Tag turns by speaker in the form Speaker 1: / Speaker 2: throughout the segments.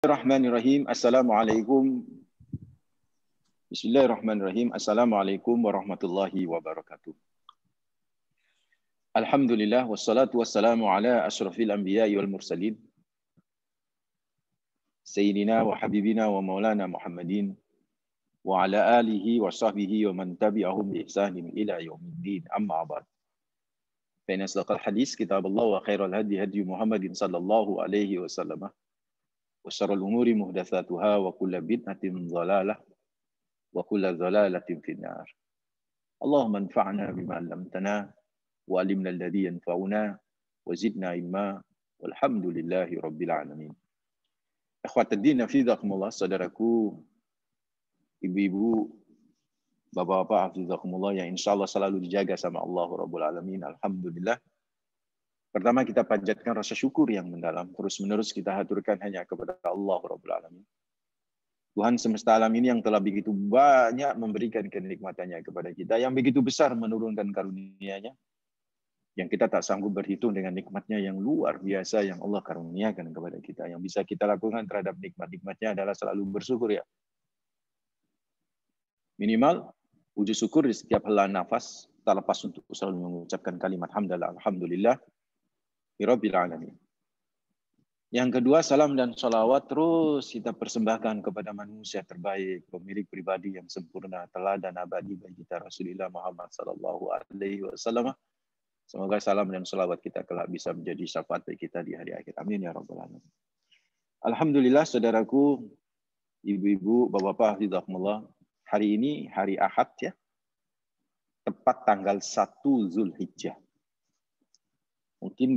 Speaker 1: Bismillahirrahmanirrahim. Assalamualaikum warahmatullahi wabarakatuh. Alhamdulillah wassalatu wassalamu ala asyrafil anbiya'i wal mursalin sayyidina wa habibina wa maulana Muhammadin wa ala alihi wa sahbihi wa man tabi'ahum bi ihsanin ila yaumiddin. Amma ba'd. Fa inna asdaqal hadis kitabullah wa khairal hadi hadi Muhammadin sallallahu alaihi wasallam. Wa syarrul umuri muhdatsatuha wa kullu bid'atin dhalalah wa kullu dhalalatin finnar. Allahumma anfa'na bima 'allamtana wa 'allimna alladhi yanfa'una wa zidna ilma walhamdulillahi rabbil alamin. Ikhwatuddin hafizakumullah, saudaraku, ibu-ibu, bapak-bapak hafizakumullah yang insyaallah selalu dijaga sama Allah Rabbul Alamin. Alhamdulillah. Pertama kita panjatkan rasa syukur yang mendalam. Terus-menerus kita haturkan hanya kepada Allah Rabbul Alamin. Tuhan semesta alam ini yang telah begitu banyak memberikan kenikmatannya kepada kita, yang begitu besar menurunkan karunia-Nya, yang kita tak sanggup berhitung dengan nikmatnya yang luar biasa yang Allah karuniakan kepada kita. Yang bisa kita lakukan terhadap nikmat-nikmatnya adalah selalu bersyukur ya. Minimal wujud syukur di setiap helaan nafas, tak lepas untuk selalu mengucapkan kalimat hamdalah, alhamdulillah, Rabbil alamin. Yang kedua, salam dan salawat terus kita persembahkan kepada manusia terbaik, pemilik pribadi yang sempurna, teladan abadi bagi kita Rasulullah Muhammad sallallahu alaihi wasallam. Semoga salam dan salawat kita kelak bisa menjadi syafaat bagi kita di hari akhir. Amin ya rabbal alamin. Alhamdulillah, saudaraku, ibu-ibu, bapak-bapak, hafizakumullah. Hari ini hari Ahad ya. Tepat tanggal 1 Zulhijjah. Mungkin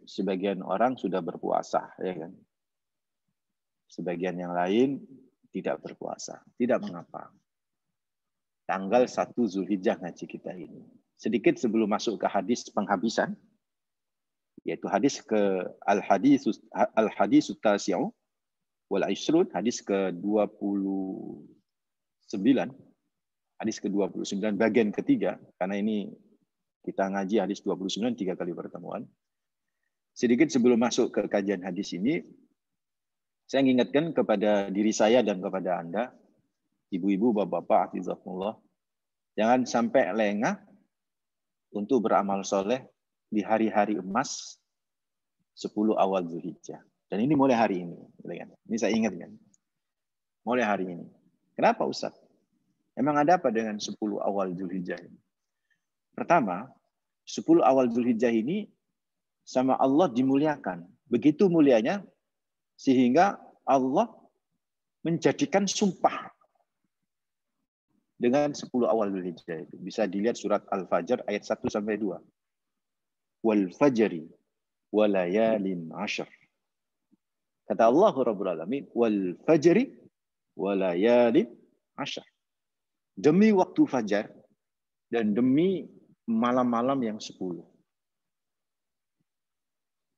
Speaker 1: sebagian orang sudah berpuasa, ya kan? Sebagian yang lain tidak berpuasa. Tidak mengapa. Tanggal 1 Zulhijjah ngaji kita ini. Sedikit sebelum masuk ke hadis penghabisan, yaitu hadis ke al-hadis tasi'u wal ishrun, hadis ke-29, hadis ke-29 bagian ketiga, karena ini kita ngaji hadis 29 3 kali pertemuan. Sedikit sebelum masuk ke kajian hadis ini, saya mengingatkan kepada diri saya dan kepada Anda, ibu-ibu, bapak-bapak, hafizakumullah, jangan sampai lengah untuk beramal soleh di hari-hari emas 10 awal Zulhijjah. Dan ini mulai hari ini. Ini saya ingatkan. Mulai hari ini. Kenapa Ustaz? Emang ada apa dengan 10 awal Zulhijjah ini? Pertama, 10 awal Zulhijjah ini sama Allah dimuliakan. Begitu mulianya sehingga Allah menjadikan sumpah dengan 10 awal Zulhijjah itu. Bisa dilihat surat Al-Fajr ayat 1-2. Wal fajri walayalin ashr. Kata Allah Rabbul Alamin, wal fajri walayalin ashr. Demi waktu fajar dan demi malam-malam yang 10.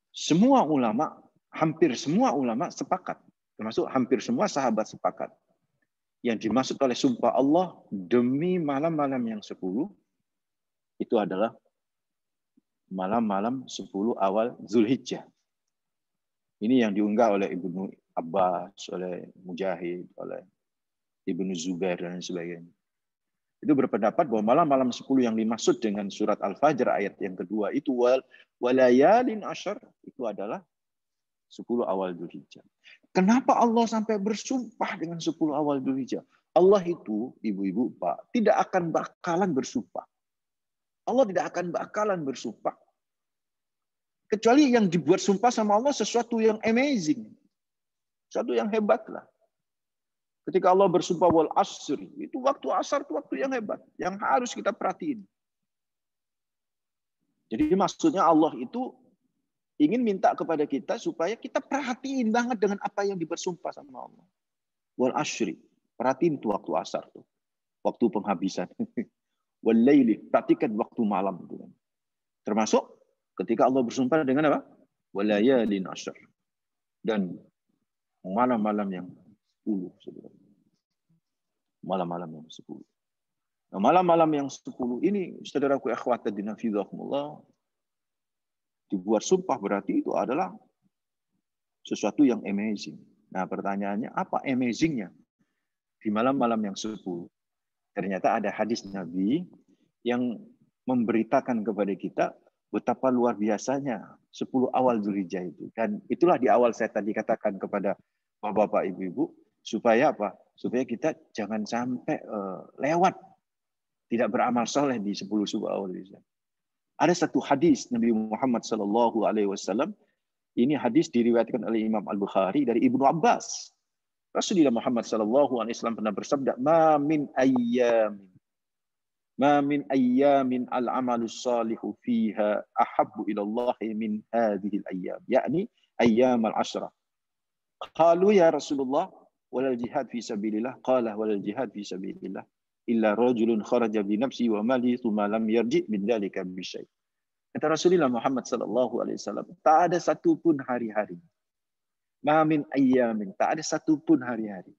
Speaker 1: Semua ulama, hampir semua ulama sepakat, termasuk hampir semua sahabat sepakat. Yang dimaksud oleh sumpah Allah demi malam-malam yang 10 itu adalah malam-malam 10 awal Zulhijjah. Ini yang diunggah oleh Ibnu Abbas, oleh Mujahid, oleh Ibnu Zubair dan sebagainya. Itu berpendapat bahwa malam-malam 10 yang dimaksud dengan surat Al-Fajr ayat yang kedua itu walayalin ashr, itu adalah 10 awal Zulhijjah. Kenapa Allah sampai bersumpah dengan 10 awal Zulhijjah? Allah itu, ibu-ibu, Pak, tidak akan bakalan bersumpah. Allah tidak akan bakalan bersumpah. Kecuali yang dibuat sumpah sama Allah sesuatu yang amazing. Sesuatu yang hebat lah. Ketika Allah bersumpah wal asri, itu waktu asar itu waktu yang hebat, yang harus kita perhatiin. Jadi maksudnya Allah itu ingin minta kepada kita supaya kita perhatiin banget dengan apa yang dibersumpah sama Allah. Wal asri, perhatiin itu waktu asar tuh, waktu penghabisan. Wal laili, perhatikan waktu malam itu. Termasuk ketika Allah bersumpah dengan apa? Walayalin ashr. Dan malam-malam yang 10 sebenarnya. Malam-malam yang 10. Nah, malam-malam yang 10 ini, saudaraku ikhwatuddin hafizakumullah, dibuat sumpah berarti itu adalah sesuatu yang amazing. Nah, pertanyaannya apa amazingnya di malam-malam yang 10? Ternyata ada hadis Nabi yang memberitakan kepada kita betapa luar biasanya 10 awal Dzulhijjah itu. Dan itulah di awal saya tadi katakan kepada Bapak, Ibu-ibu, supaya apa? Supaya kita jangan sampai lewat, tidak beramal soleh di 10 awal Dzulhijjah. Ada satu hadis Nabi Muhammad SAW, ini hadis diriwayatkan oleh Imam Al-Bukhari dari Ibnu Abbas. Rasulullah Muhammad SAW pernah bersabda, "Ma min ayyamin al-amalus salihu fiha ahabbu ila Allah min hadhihi al-ayyam." Yakni ayyam al-ashrah. Qalu ya Rasulullah, walal jihad fi sabilillah. Qala walal jihad fi sabilillah illa rajulun kharaja bi nafsi wa mali thumma lam yarji min dzalika bi syai'. Kata Rasulullah Muhammad SAW, tak ada satupun hari-hari. Mamin ayyamin, tak ada satupun hari-hari.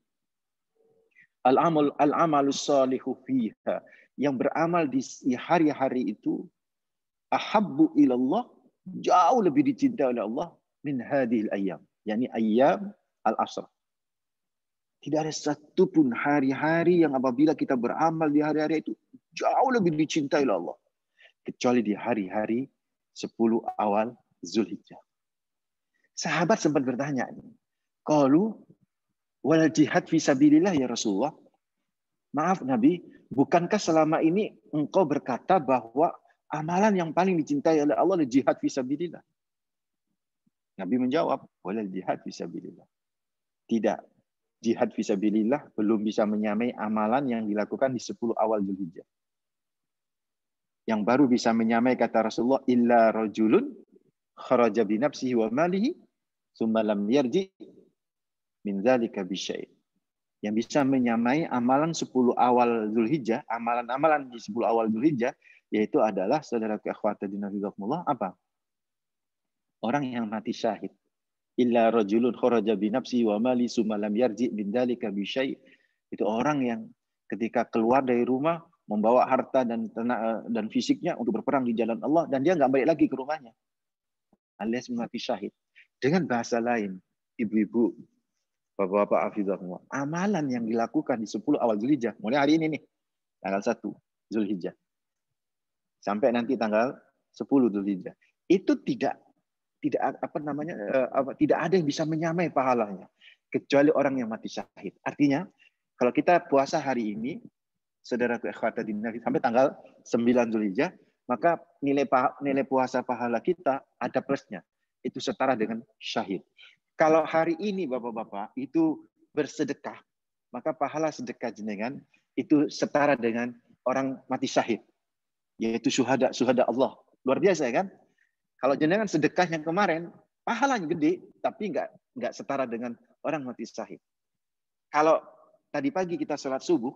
Speaker 1: Al-amalus salihu fiha, yang beramal di hari-hari itu, ahabbu ilallah, jauh lebih dicintai oleh Allah, min hadhil ayyam. Yani ayyam al-asr. Tidak ada satupun hari-hari yang apabila kita beramal di hari-hari itu, jauh lebih dicintai oleh Allah. Kecuali di hari-hari 10 awal Zulhijjah. Sahabat sempat bertanya, qalu wal jihad fi sabilillah ya Rasulullah. Maaf Nabi, bukankah selama ini engkau berkata bahwa amalan yang paling dicintai oleh Allah adalah jihad fi sabilillah? Nabi menjawab, walal jihad fi sabilillah. Tidak. Jihad fi sabilillah belum bisa menyamai amalan yang dilakukan di 10 awal Zulhijjah. Yang baru bisa menyamai kata Rasulullah, illa rajulun kharaja bi nafsihi wa malihi tsumma lam yarji min dzalika bi syai'. Yang bisa menyamai amalan 10 awal Zulhijjah, amalan-amalan di 10 awal Zulhijjah, yaitu adalah saudara akhwati dinafidzakumullah, apa? Orang yang mati syahid. Illa rajulun kharaja bi nafsihi wa malihi tsumma lam yarji min dzalika bi syai'. Itu orang yang ketika keluar dari rumah membawa harta dan dan fisiknya untuk berperang di jalan Allah, dan dia nggak balik lagi ke rumahnya, alias mati syahid. Dengan bahasa lain, ibu-ibu, bapak-bapak, hafizahullah, amalan yang dilakukan di 10 awal Zulhijjah, mulai hari ini nih, tanggal 1 Zulhijjah, sampai nanti tanggal 10 Zulhijjah, itu tidak ada yang bisa menyamai pahalanya kecuali orang yang mati syahid. Artinya, kalau kita puasa hari ini, saudaraku ikhwata dinna, sampai tanggal 9 Zulhijjah, maka nilai puasa pahala kita ada plusnya. Itu setara dengan syahid. Kalau hari ini Bapak-bapak itu bersedekah, maka pahala sedekah jenengan itu setara dengan orang mati syahid, yaitu syuhada Allah. Luar biasa ya kan? Kalau jenengan sedekahnya kemarin, pahalanya gede, tapi nggak setara dengan orang mati syahid. Kalau tadi pagi kita sholat subuh,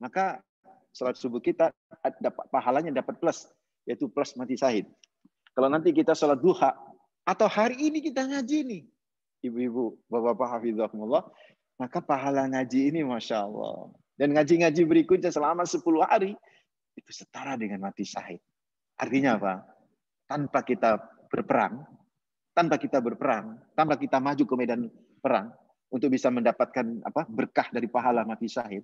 Speaker 1: maka sholat subuh kita dapat pahalanya dapat plus, yaitu plus mati syahid. Kalau nanti kita sholat duha, atau hari ini kita ngaji nih, ibu-ibu, bapak-bapak hafizahumullah, maka pahala ngaji ini Masya Allah. Dan ngaji-ngaji berikutnya selama 10 hari, itu setara dengan mati syahid. Artinya apa? Tanpa kita berperang, tanpa kita maju ke medan perang, untuk bisa mendapatkan berkah dari pahala mati syahid,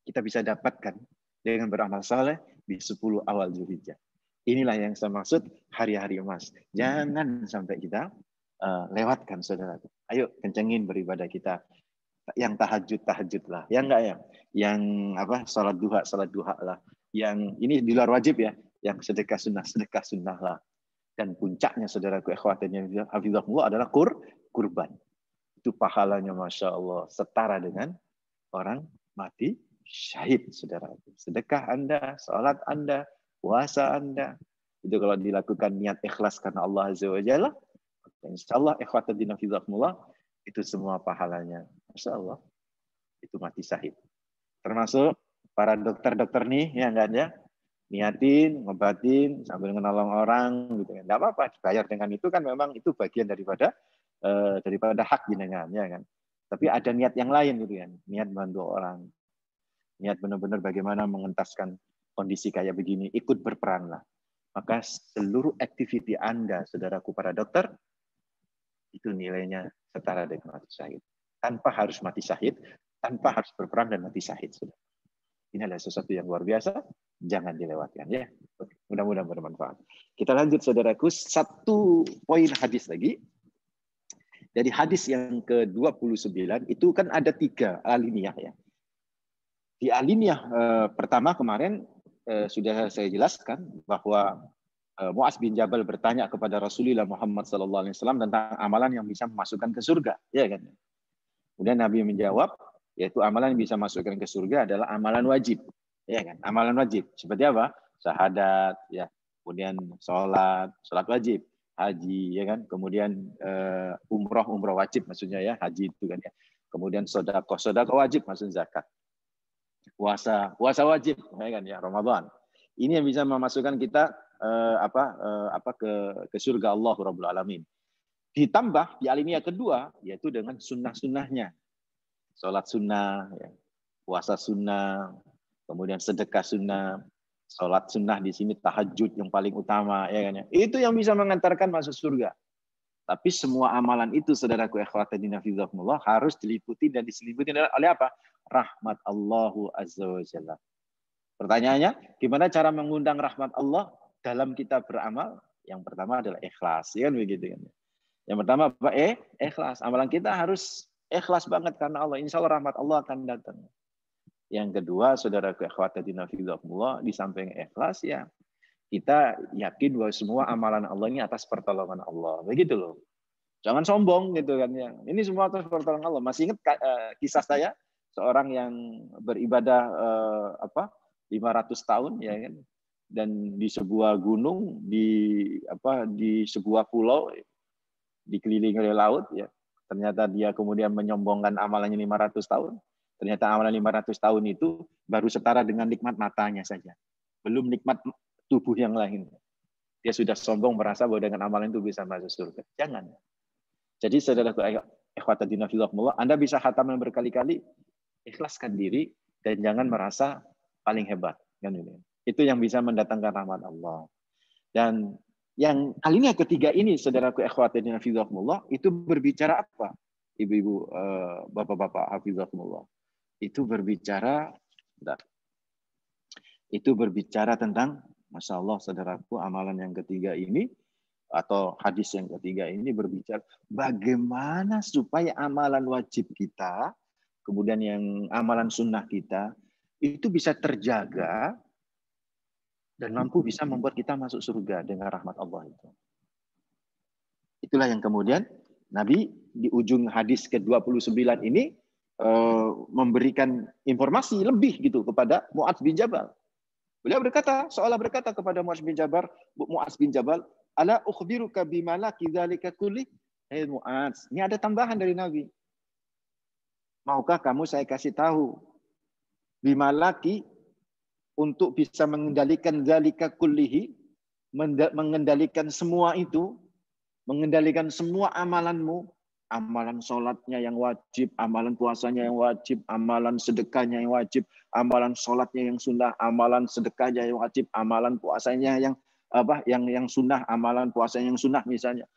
Speaker 1: kita bisa dapatkan dengan beramal saleh di 10 awal Zulhijjah. Inilah yang saya maksud hari-hari emas. Jangan sampai kita lewatkan, saudara. Ayo kencengin beribadah kita. Yang tahajud lah. Yang enggak yang salat duha lah. Yang ini di luar wajib ya. Yang sedekah sunnah lah. Dan puncaknya saudaraku ikhwatnya hafizahullah adalah kurban. Itu pahalanya Masya Allah setara dengan orang mati syahid, saudara. Sedekah Anda, salat Anda, puasa Anda, itu kalau dilakukan niat ikhlas karena Allah Azza wa Jalla, insyaallah ikhwatadina fizakumullah, itu semua pahalanya Masya Allah itu mati syahid. Termasuk para dokter-dokter nih ya enggak ada, niatin, ngobatin sambil menolong orang gitu kan. Enggak apa-apa, dibayar dengan itu kan, memang itu bagian daripada hak jenengan ya kan. Tapi ada niat yang lain gitu kan, niat bantu orang. Niat benar-benar bagaimana mengentaskan kondisi kayak begini, ikut berperanlah. Maka seluruh aktiviti Anda, saudaraku para dokter, itu nilainya setara dengan mati syahid. tanpa harus mati syahid, tanpa harus berperang dan mati syahid. Sudah. Ini adalah sesuatu yang luar biasa, jangan dilewatkan ya. Mudah-mudahan bermanfaat. Kita lanjut saudaraku, satu poin hadis lagi. Dari hadis yang ke-29 itu kan ada 3 aliniyah ya. Di aliniyah pertama kemarin sudah saya jelaskan bahwa Mu'adz bin Jabal bertanya kepada Rasulullah Muhammad SAW tentang amalan yang bisa memasukkan ke surga, ya kan? Kemudian Nabi menjawab, yaitu amalan yang bisa masukkan ke surga adalah amalan wajib, ya kan? Amalan wajib seperti apa? Syahadat, ya. Kemudian sholat wajib, haji, ya kan? Kemudian umroh wajib maksudnya ya, haji itu kan ya. Kemudian sedekah wajib maksudnya zakat. Puasa wajib, ya kan ya, Ramadan. Ini yang bisa memasukkan kita ke surga Allah Rabbul Alamin. Ditambah di alinea kedua yaitu dengan sunnah-sunnahnya, sholat sunnah, ya. Puasa sunnah, kemudian sedekah sunnah, sholat sunnah di sini tahajud yang paling utama, ya kan ya. Itu yang bisa mengantarkan masuk surga. Tapi semua amalan itu, saudaraku ikhwatadina fillah, harus diliputi dan diselimuti oleh apa? Rahmat Allahu Azza wa Jalla. Pertanyaannya, gimana cara mengundang rahmat Allah dalam kita beramal? Yang pertama adalah ikhlas, ya kan begitu kan? Yang pertama apa? Ikhlas. Amalan kita harus ikhlas banget karena Allah. Insya Allah rahmat Allah akan datang. Yang kedua, saudaraku ikhwatadina fillah, di samping ikhlas ya, kita yakin bahwa semua amalan Allah ini atas pertolongan Allah. Begitu loh. Jangan sombong gitu kan ya. Ini semua atas pertolongan Allah. Masih ingat kisah saya seorang yang beribadah 500 tahun ya kan, dan di sebuah gunung, di sebuah pulau dikelilingi oleh laut ya. Ternyata dia kemudian menyombongkan amalannya 500 tahun. Ternyata amalan 500 tahun itu baru setara dengan nikmat matanya saja. Belum nikmat tubuh yang lain. Dia sudah sombong merasa bahwa dengan amalan itu bisa masuk surga. Jangan. Jadi saudaraku ikhwatadina fillah, Anda bisa khataman berkali-kali, ikhlaskan diri dan jangan merasa paling hebat. Itu yang bisa mendatangkan rahmat Allah. Dan yang alinea ketiga ini, saudaraku ikhwatadina fillah, itu berbicara apa? Ibu-ibu, bapak-bapak hafizahumullah. Itu berbicara tentang, Masya Allah, saudaraku, amalan yang ketiga ini atau hadis yang ketiga ini berbicara bagaimana supaya amalan wajib kita, kemudian yang amalan sunnah kita itu bisa terjaga dan mampu bisa membuat kita masuk surga dengan rahmat Allah itu. Itulah yang kemudian Nabi di ujung hadis ke-29 ini memberikan informasi lebih gitu kepada Mu'adz bin Jabal. Beliau berkata, seolah berkata kepada Mu'adz bin Jabal, ala ukhbiruka bimalaki dzalika kulli? Hei Mu'adz, ini ada tambahan dari Nabi. Maukah kamu saya kasih tahu bimalaki untuk bisa mengendalikan dzalika kullihi, mengendalikan semua itu, mengendalikan semua amalanmu, amalan sholatnya yang wajib, amalan puasanya yang wajib, amalan sedekahnya yang wajib, amalan sholatnya yang sunnah, amalan sedekahnya yang wajib, amalan puasanya yang sunnah, amalan puasanya yang sunnah misalnya.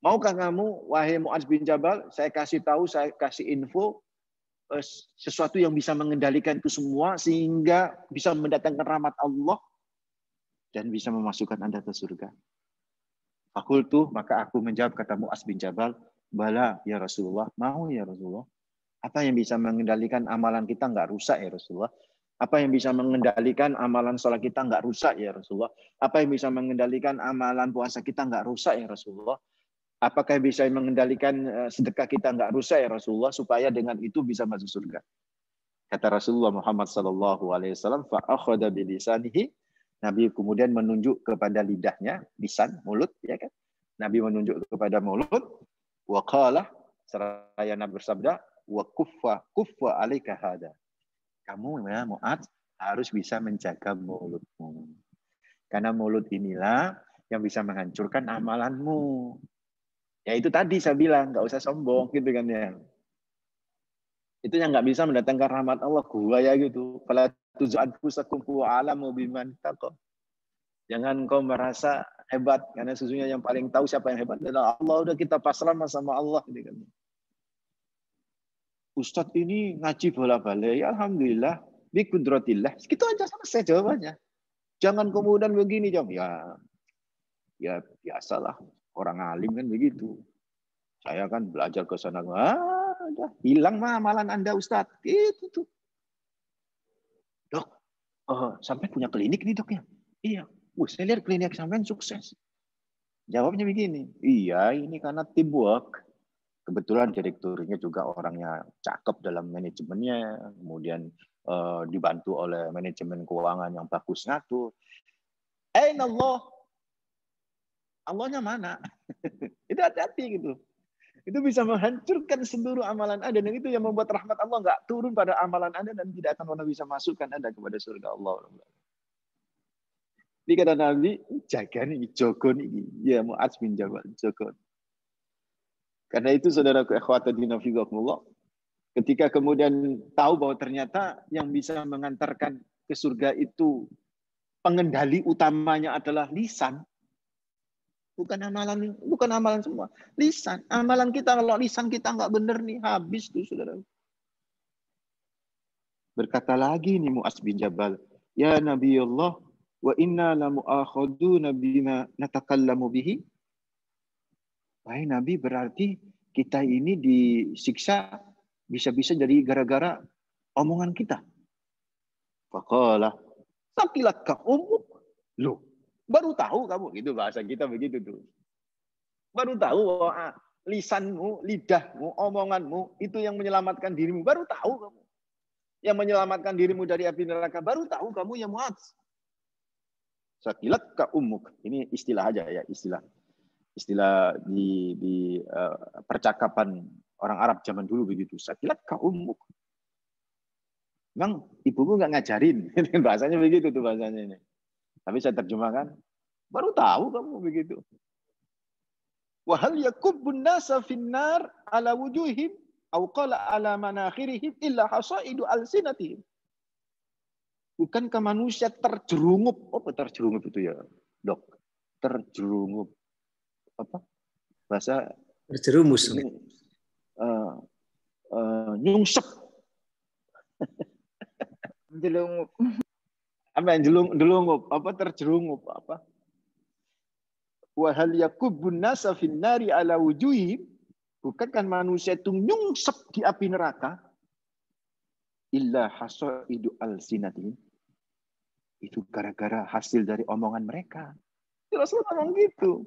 Speaker 1: Maukah kamu, wahai Mu'adz bin Jabal, saya kasih tahu, saya kasih info sesuatu yang bisa mengendalikan itu semua sehingga bisa mendatangkan rahmat Allah dan bisa memasukkan Anda ke surga. Fakultu, maka aku menjawab, kata Mu'adz bin Jabal, bala ya Rasulullah, mau ya Rasulullah. Apa yang bisa mengendalikan amalan kita nggak rusak ya Rasulullah? Apa yang bisa mengendalikan amalan sholat kita nggak rusak ya Rasulullah? Apa yang bisa mengendalikan amalan puasa kita nggak rusak ya Rasulullah? Apakah bisa mengendalikan sedekah kita nggak rusak ya Rasulullah, supaya dengan itu bisa masuk surga? Kata Rasulullah Muhammad SAW, fa'akhadha bilisanihi, Nabi kemudian menunjuk kepada lidahnya, lisan, mulut, ya kan? Nabi menunjuk kepada mulut, wa qala, seraya Nabi bersabda, wa kuffa alaika hada. Kamu ya Mu'adz harus bisa menjaga mulutmu. Karena mulut inilah yang bisa menghancurkan amalanmu. Ya itu tadi saya bilang, nggak usah sombong gitu kan ya. Itu yang nggak bisa mendatangkan rahmat Allah, ya gitu. Fala tuzu'anfusakum wa'alamu biman taqa. Jangan kau merasa hebat, karena sesungguhnya yang paling tahu siapa yang hebat adalah Allah. Udah kita pasrah sama Allah gitu kan. Ustadz ini ngaji bola-balik, ya alhamdulillah, biqudratillah. Gitu aja selesai jawabannya. Jangan kemudian begini, jawab. Ya biasalah, orang alim kan begitu. Saya kan belajar ke sana, udah hilang mah amalan Anda Ustadz. Gitu tuh. Dok, sampai punya klinik nih dok ya? Iya. Saya lihat klinik sampai sukses. Jawabnya begini, iya ini karena teamwork. Kebetulan direkturnya juga orangnya cakep dalam manajemennya, kemudian dibantu oleh manajemen keuangan yang bagus ngatur. Allah, Allahnya mana? Itu hati-hati gitu. Itu bisa menghancurkan seluruh amalan Anda, dan itu yang membuat rahmat Allah nggak turun pada amalan Anda dan tidak akan pernah bisa masukkan Anda kepada surga Allah. Ini kata Nabi, jaga nih, jogo nih, ya Mu'adz bin Jabal, jogo. Karena itu saudaraku ikhwatadina fiqakumullah, ketika kemudian tahu bahwa ternyata yang bisa mengantarkan ke surga itu pengendali utamanya adalah lisan, bukan amalan semua, lisan. Amalan kita, kalau lisan kita nggak benar nih, habis tuh saudara. Berkata lagi nih Mu'adz bin Jabal, ya Nabi Allah, wa inna lamu'akhaduna bima natakallamu bihi. Wahai Nabi, berarti kita ini disiksa bisa-bisa jadi gara-gara omongan kita. Faqala, sakilatka ummuk. Loh, baru tahu kamu. Itu bahasa kita begitu tuh. Baru tahu bahwa lisanmu, lidahmu, omonganmu itu yang menyelamatkan dirimu. Baru tahu kamu. Yang menyelamatkan dirimu dari api neraka. Baru tahu kamu ya Mu'adz. Sakilatka ummuk. Ini istilah aja ya, istilah di percakapan orang Arab zaman dulu begitu. Sakilatka ummuk. Memang ibumu nggak ngajarin. Bahasanya begitu tuh bahasanya ini. Tapi saya terjemahkan, baru tahu kamu begitu. Wa hal yakubbun nasa finnar ala wujuhim aw qala ala manakhirihim illa hasaidu alsinatihim. Bukankah manusia terjerungup? Apa terjerungup itu ya, Dok? Terjerungup. Apa? Bahasa
Speaker 2: terjerumus.
Speaker 1: Nyungsep.
Speaker 3: Jelungup.
Speaker 1: Apa yang jelungup? Apa terjerungup? Apa? Wa hal yakubbun nasa finnari ala wujuhim. Bukankah manusia itu nyungsep di api neraka? Illa hasaidu alsinatihim. Itu gara-gara hasil dari omongan mereka. Rasulullah ngomong gitu.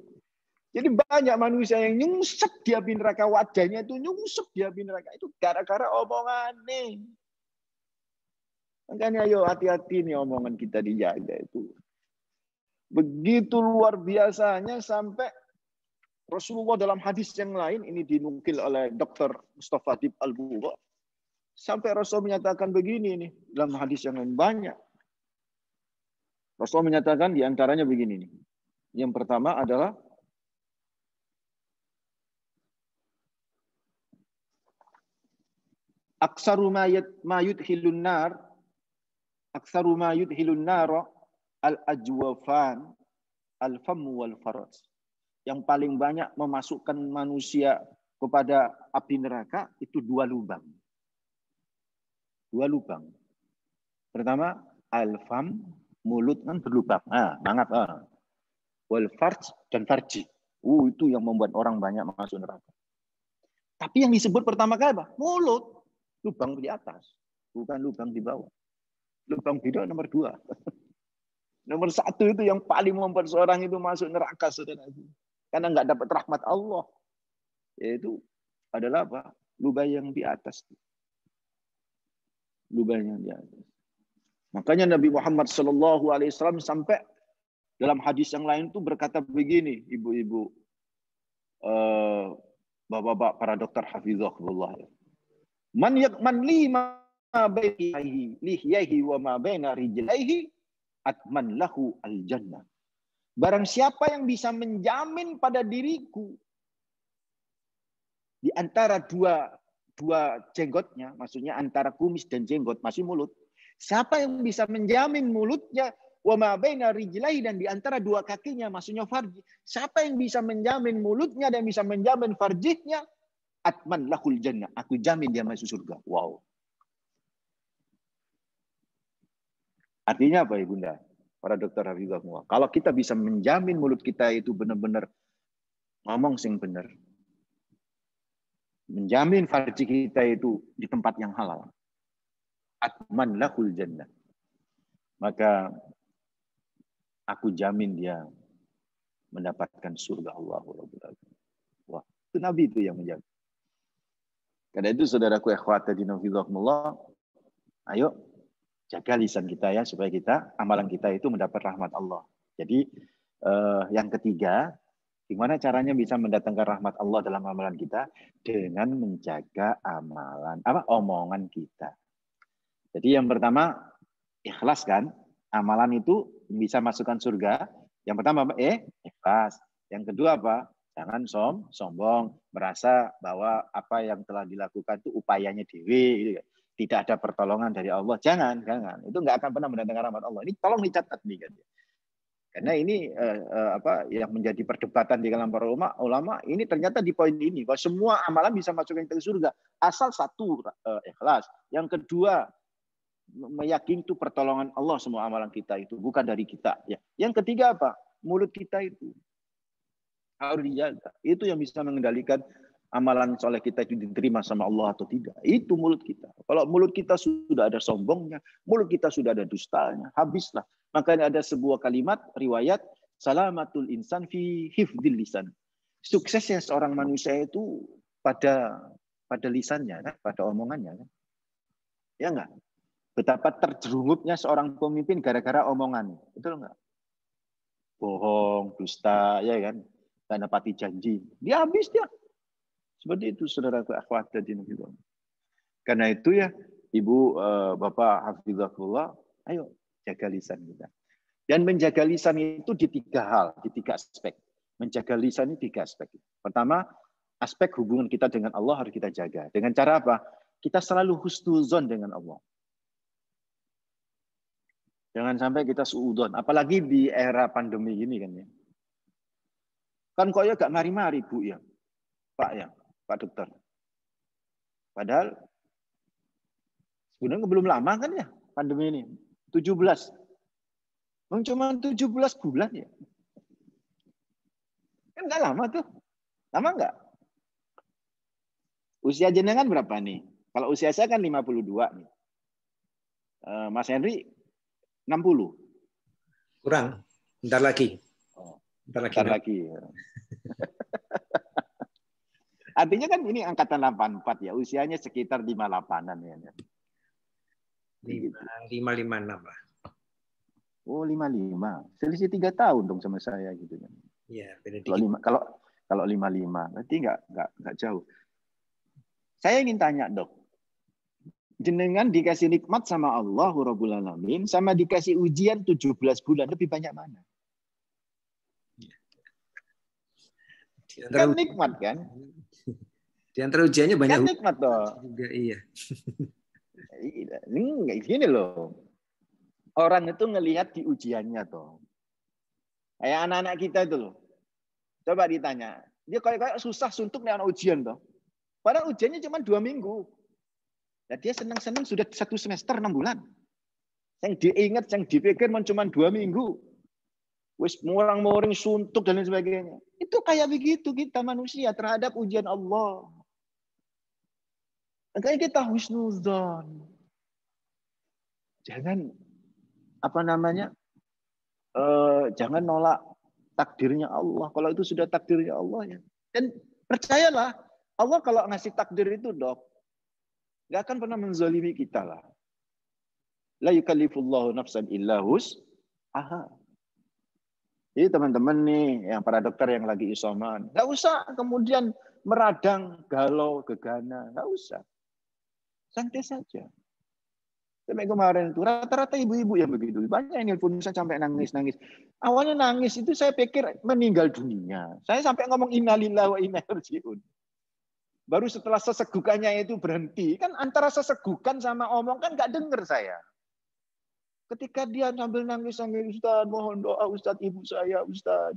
Speaker 1: Jadi banyak manusia yang nyungsep di api neraka, wajahnya itu nyungsep di api neraka. Itu gara-gara omongan nih. Makanya ayo hati-hati nih omongan kita dijaga itu. Begitu luar biasanya sampai Rasulullah dalam hadis yang lain, ini dinukil oleh Dr. Mustafa Dib Al-Buwa, sampai Rasul menyatakan begini nih dalam hadis yang lain banyak. Rasul menyatakan diantaranya begini nih. Yang pertama adalah aksaru ma yudhilun nar al-ajwafan al-famu wal faraj. Yang paling banyak memasukkan manusia kepada api neraka itu dua lubang. Dua lubang. Pertama, al-fam, mulut kan berlubang. Banget. Wal farj dan farji. Itu yang membuat orang banyak masuk neraka. Tapi yang disebut pertama kali apa? Mulut. Lubang di atas. Bukan lubang di bawah. Lubang bid'ah nomor 2. Nomor 1 itu yang paling membuat seorang itu masuk neraka, saudara. Karena nggak dapat rahmat Allah. Yaitu adalah apa? Lubang yang di atas. Lubang yang di atas. Makanya Nabi Muhammad SAW sampai dalam hadis yang lain itu berkata begini, ibu-ibu, bapak-bapak, para dokter hafizahullah. Man lima baini lihyahi wa ma baina rijlaihi atman lahu al-jannah. Barang siapa yang bisa menjamin pada diriku di antara dua jenggotnya, maksudnya antara kumis dan jenggot, masih mulut. Siapa yang bisa menjamin mulutnya wa ma baina rijlaihi dan di antara dua kakinya, maksudnya farji. Siapa yang bisa menjamin mulutnya dan bisa menjamin farjihnya, atman lahul jannah. Aku jamin dia masuk surga. Wow. Artinya apa, Ibunda? Para dokter hafizahumullah. Kalau kita bisa menjamin mulut kita itu benar-benar ngomong sing benar. Menjamin farji kita itu di tempat yang halal. Atman lahul jannah. Maka aku jamin dia mendapatkan surga Allah. Wah, itu Nabi itu yang menjamin. Karena itu saudaraku ikhwati fillah, ayo jaga lisan kita ya supaya kita amalan kita itu mendapat rahmat Allah. Jadi yang ketiga, gimana caranya bisa mendatangkan rahmat Allah dalam amalan kita? Dengan menjaga omongan kita. Jadi yang pertama ikhlas kan? Amalan itu bisa masukkan surga. Yang pertama ikhlas. Yang kedua apa? Jangan sombong, merasa bahwa apa yang telah dilakukan itu upayanya dewi, gitu. Tidak ada pertolongan dari Allah. Jangan. Itu nggak akan pernah mendatangkan rahmat Allah. Ini tolong dicatat nih kan. Karena ini yang menjadi perdebatan di kalangan para ulama ini ternyata di poin ini bahwa semua amalan bisa masuk ke surga asal satu ikhlas. Yang kedua meyakini itu pertolongan Allah semua amalan kita itu bukan dari kita. Ya. Yang ketiga apa? Mulut kita itu harus dijaga. Itu yang bisa mengendalikan amalan soleh kita itu diterima sama Allah atau tidak. Itu mulut kita. Kalau mulut kita sudah ada sombongnya, mulut kita sudah ada dustanya, habislah. Makanya ada sebuah kalimat riwayat salamatul insan fi hifdil lisan. Suksesnya seorang manusia itu pada lisannya, kan? Pada omongannya. Kan? Ya enggak? Betapa terjerumutnya seorang pemimpin gara-gara omongan. Betul enggak? Bohong, dusta, ya kan? Dan nepati janji. Dia habis dia. Seperti itu saudaraku akhwat dan dinillah. Karena itu ya Ibu, Bapak hafizahullah, ayo jaga lisan kita. Dan menjaga lisan itu di tiga aspek. Menjaga lisan ini 3 aspek. Pertama, aspek hubungan kita dengan Allah harus kita jaga. Dengan cara apa? Kita selalu husnuzon dengan Allah. Jangan sampai kita suudzon. Apalagi di era pandemi ini kan ya. Kan kok ya gak mari-mari Bu ya. Pak Dokter. Padahal sebenarnya belum lama kan ya pandemi ini. 17. Cuma 17 bulan ya. Kan gak lama tuh. Lama nggak? Usia jenengan berapa nih? Kalau usia saya kan 52 nih. Mas Henry 60.
Speaker 2: Kurang. Bentar lagi.
Speaker 1: Bentar lagi. Artinya kan ini angkatan 84 ya, usianya sekitar 58-an ya.
Speaker 2: 556 lah.
Speaker 1: Oh, 55. Selisih 3 tahun dong sama saya gitu kan.
Speaker 2: Iya, beda dikit.
Speaker 1: Kalau 55, berarti nggak jauh. Saya ingin tanya, Dok. Jenengan dikasih nikmat sama Allah Rabbul Alamin, sama dikasih ujian 17 bulan, lebih banyak mana? Kan nikmat kan?
Speaker 2: Di antara ujiannya banyak.
Speaker 1: Kan nikmat toh.
Speaker 2: Juga iya.
Speaker 1: Ini gini loh. Orang itu ngelihat di ujiannya toh. Kayak anak-anak kita itu loh. Coba ditanya. Dia kayak susah suntuk nih anak ujian toh. Padahal ujiannya cuma 2 minggu. Nah, dia senang-senang sudah 1 semester 6 bulan. Yang diingat, yang dipikir cuma 2 minggu. Wis murang-muring suntuk dan lain sebagainya. Itu kayak begitu kita manusia terhadap ujian Allah. Makanya kita husnuzon. Jangan jangan nolak takdirnya Allah. Kalau itu sudah takdirnya Allah ya. Dan percayalah, Allah kalau ngasih takdir itu, Dok, nggak akan pernah menzalimi kita lah. La yukallifullahu nafsan illa wus'aha. Jadi teman-teman nih, yang para dokter yang lagi isoman, nggak usah kemudian meradang, galau, gegana, nggak usah. Santai saja. Sampai kemarin itu rata-rata ibu-ibu yang begitu. Banyak yang nelfon saya sampai nangis-nangis. Awalnya nangis itu saya pikir meninggal dunia. Saya sampai ngomong innalillahi wa inna ilaihi raji'un. Baru setelah sesegukannya itu berhenti. Kan antara sesegukan sama omong kan nggak dengar saya. Ketika dia sambil nangis, Ustaz, mohon doa Ustaz, ibu saya, Ustaz.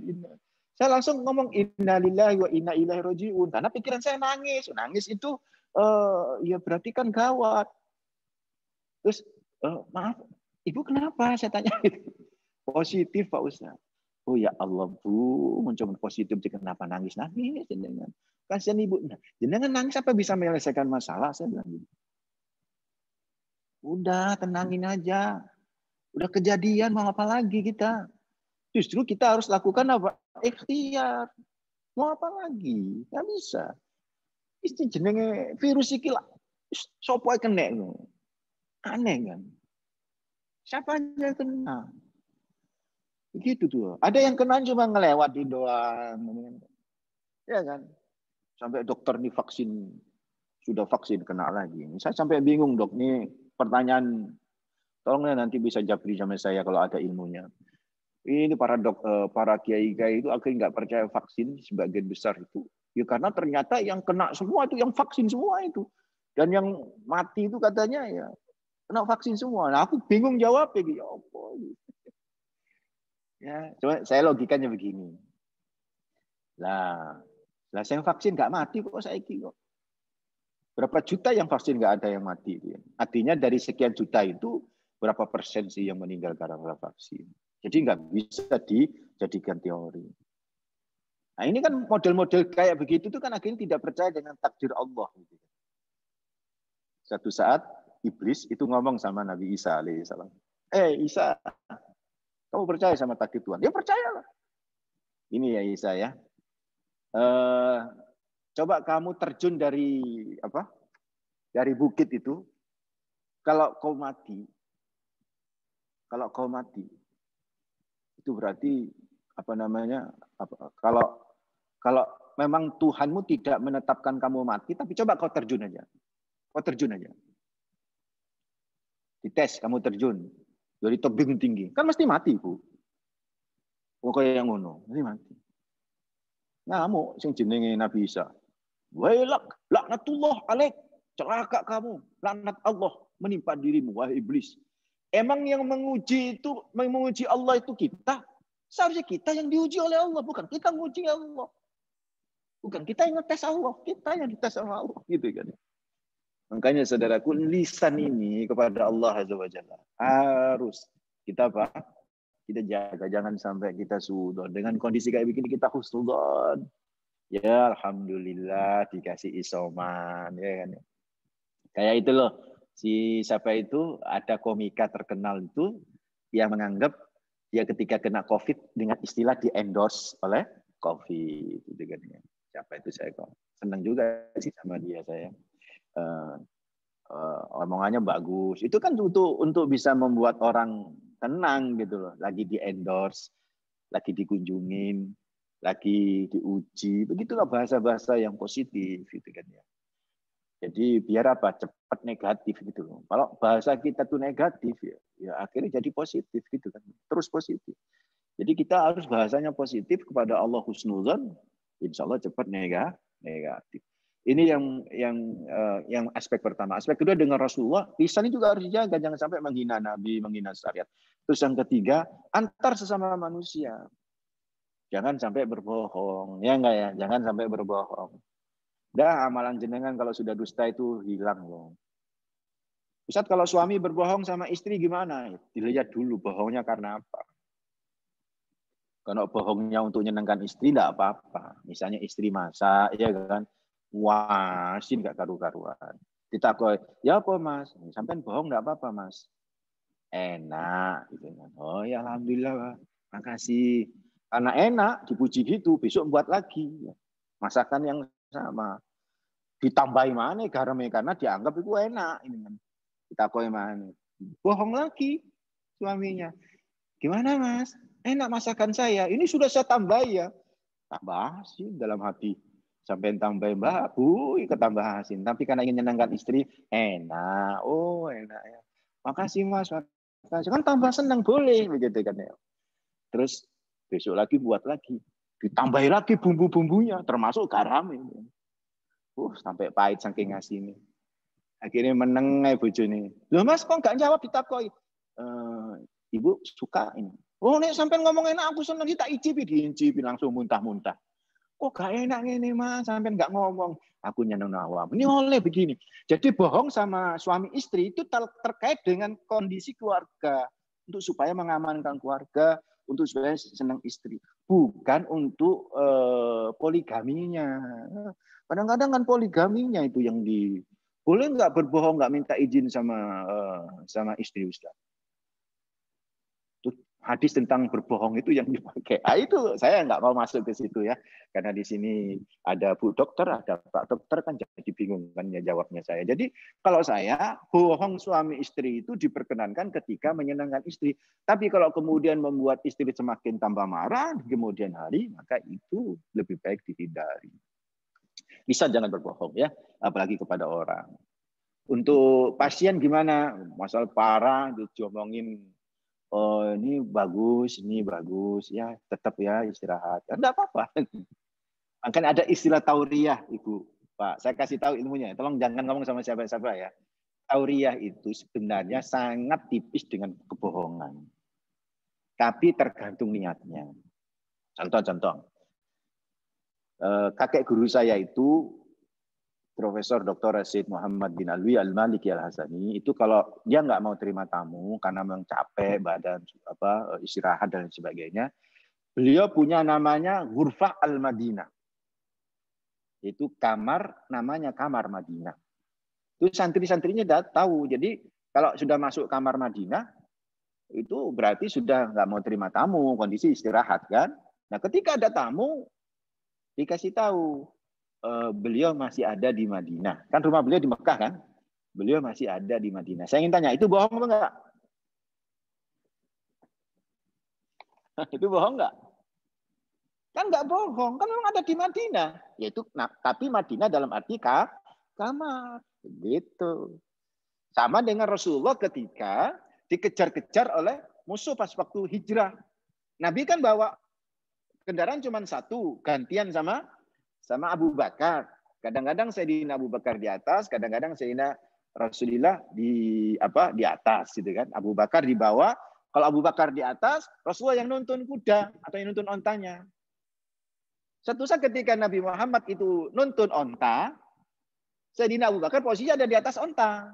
Speaker 1: Saya langsung ngomong innalillahi wa inna ilaihi rajiun. Karena pikiran saya nangis. Nangis itu ya berarti kan gawat. Terus maaf, Ibu kenapa? Saya tanya gitu. Positif Pak Ustaz. Oh ya Allah Bu, mencoba positif kenapa nangis-nangis jenengan. Kasihan Ibu. Nah, jenengan nangis apa bisa menyelesaikan masalah? Saya bilang gitu. Udah tenangin aja. Udah kejadian mau apa lagi kita? Justru kita harus lakukan apa? Ikhtiar. Mau apa lagi? Nggak bisa. Isti jenenge virus iki lah. Sopo ae kena. Aneh kan? Siapa aja yang kena? Begitu tuh. Ada yang kena cuma ngelewatin doang. Ya kan? Sampai dokter nih vaksin. Sudah vaksin kena lagi. Saya sampai bingung dok. Nih pertanyaan. Tolongnya nanti bisa jawab sama saya kalau ada ilmunya. Ini para kiai-kiai itu akhirnya nggak percaya vaksin sebagian besar itu. Ya karena ternyata yang kena semua itu yang vaksin semua itu. Dan yang mati itu katanya ya kena vaksin semua. Nah, aku bingung jawabnya gitu. Ya, coba saya logikanya begini. Lah saya vaksin nggak mati kok saya kok. Berapa juta yang vaksin nggak ada yang mati. Artinya dari sekian juta itu berapa persen sih yang meninggal karena vaksin. Jadi nggak bisa dijadikan teori. Nah ini kan model-model kayak begitu tuh kan akhirnya tidak percaya dengan takdir Allah. Satu saat iblis itu ngomong sama Nabi Isa alaihissalam. Isa, kamu percaya sama takdir Tuhan? Dia percayalah. Ini ya Isa ya. Coba kamu terjun dari bukit itu. Kalau kau mati, itu berarti kalau memang Tuhanmu tidak menetapkan kamu mati, tapi coba kau terjun aja. Dites kamu terjun dari tebing tinggi, kan mesti mati Bu. Pokoknya yang ngono, mesti mati. Ngamuk sing jenenge Nabi Isa. Wailak, laknatullah alaik, celaka kamu, laknat Allah menimpa dirimu wahai iblis. Emang yang menguji Allah itu kita? Seharusnya kita yang diuji oleh Allah, bukan kita menguji Allah. Bukan kita yang ngetes Allah, kita yang dites sama Allah, gitu kan. Makanya saudaraku, lisan ini kepada Allah Azza wa Jalla harus kita jaga, jangan sampai kita suudzon. Dengan kondisi kayak begini kita husnudzon. Ya alhamdulillah dikasih isoman, ya kan. Kayak itu loh. Siapa itu ada komika terkenal itu yang menganggap dia ketika kena COVID dengan istilah di endorse oleh COVID gitu kan ya. Siapa itu saya kok senang juga sih sama dia saya. Omongannya bagus. Itu kan untuk bisa membuat orang tenang gitu loh. Lagi di endorse, lagi dikunjungin, lagi diuji. Begitulah bahasa-bahasa yang positif gitu kan ya. Jadi biar apa? Cepat negatif gitu loh. Kalau bahasa kita tuh negatif ya akhirnya jadi positif gitu kan. Terus positif. Jadi kita harus bahasanya positif kepada Allah husnuzon, insya Allah cepat negatif. Ini yang aspek pertama. Aspek kedua dengan Rasulullah, lisan ini juga harus dijaga, jangan sampai menghina Nabi, menghina syariat. Terus yang ketiga, antar sesama manusia. Jangan sampai berbohong, ya enggak ya? Jangan sampai berbohong. Dah amalan jenengan kalau sudah dusta itu hilang loh. Ustaz kalau suami berbohong sama istri gimana? Dilihat dulu bohongnya karena apa. Kalau bohongnya untuk menyenangkan istri enggak apa-apa. Misalnya istri masak, ya kan? Wasin enggak karu-karuan. Ditakoi, ya apa Mas? Sampai bohong enggak apa-apa Mas. Enak gitu kan. Oh ya alhamdulillah, makasih. Karena enak dipuji gitu, besok buat lagi. Masakan yang sama. Ditambahi mana garamnya karena dianggap itu enak ini kan. Ditakoi mana. Bohong lagi suaminya. Gimana Mas? Enak masakan saya. Ini sudah saya tambahi ya. Tambah sih dalam hati. Sampai tambah Mbak, ketambah asin. Tapi karena ingin menyenangkan istri, enak. Oh, enak ya. Makasih Mas. Makasih. Kan tambah senang boleh begitu kan ya. Terus besok lagi buat lagi. Ditambahi lagi bumbu-bumbunya termasuk garam ini. Sampai pahit saking ngasih ini. Akhirnya meneng bojone. Loh Mas kok enggak jawab ditakoi? Ibu suka ini. Oh, nek sampean ngomong enak aku seneng tak icipi, diincipi langsung muntah-muntah. Kok gak enak ini Mas, sampean nggak ngomong. Aku nyeneng awam. Ini oleh begini. Jadi bohong sama suami istri itu terkait dengan kondisi keluarga. Untuk supaya mengamankan keluarga, untuk supaya senang istri. Bukan untuk poligaminya. Kadang-kadang kan poligaminya itu yang boleh nggak berbohong, nggak minta izin sama istri Ustaz. Hadis tentang berbohong itu yang dipakai. Itu saya nggak mau masuk ke situ ya, karena di sini ada Bu Dokter, ada Pak Dokter kan jadi bingung kan ya jawabnya saya. Jadi kalau saya bohong suami istri itu diperkenankan ketika menyenangkan istri. Tapi kalau kemudian membuat istri semakin tambah marah di kemudian hari, maka itu lebih baik dihindari. Bisa jangan berbohong ya, apalagi kepada orang. Untuk pasien gimana? Masalah parah diomongin. Oh ini bagus ya tetap ya istirahat. Enggak apa-apa. Akan ada istilah tauriyah, Ibu, Pak. Saya kasih tahu ilmunya. Tolong jangan ngomong sama siapa-siapa ya. Tauriyah itu sebenarnya sangat tipis dengan kebohongan. Tapi tergantung niatnya. Contoh. Kakek guru saya itu Profesor Dr. Rasid Muhammad bin Alwi Al-Maliki Al-Hasani itu kalau dia nggak mau terima tamu karena memang capek badan istirahat dan sebagainya, beliau punya namanya Ghurfah Al-Madinah. Itu namanya kamar Madinah. Itu santri-santrinya udah tahu. Jadi kalau sudah masuk kamar Madinah itu berarti sudah nggak mau terima tamu, kondisi istirahat kan. Nah, ketika ada tamu dikasih tahu beliau masih ada di Madinah. Kan rumah beliau di Mekah kan? Beliau masih ada di Madinah. Saya ingin tanya, itu bohong apa enggak? Itu bohong enggak? Kan enggak bohong, kan memang ada di Madinah. Yaitu, tapi Madinah dalam arti kamar. Gitu. Sama dengan Rasulullah ketika dikejar-kejar oleh musuh pas waktu hijrah. Nabi kan bawa kendaraan cuma satu, gantian sama Abu Bakar. Kadang-kadang Sayyidina Abu Bakar di atas, kadang-kadang Sayyidina Rasulullah di atas gitu kan. Abu Bakar di bawah. Kalau Abu Bakar di atas, Rasulullah yang nuntun kuda atau yang nuntun ontanya. Suatu saat ketika Nabi Muhammad itu nuntun onta, Sayyidina Abu Bakar posisinya ada di atas onta.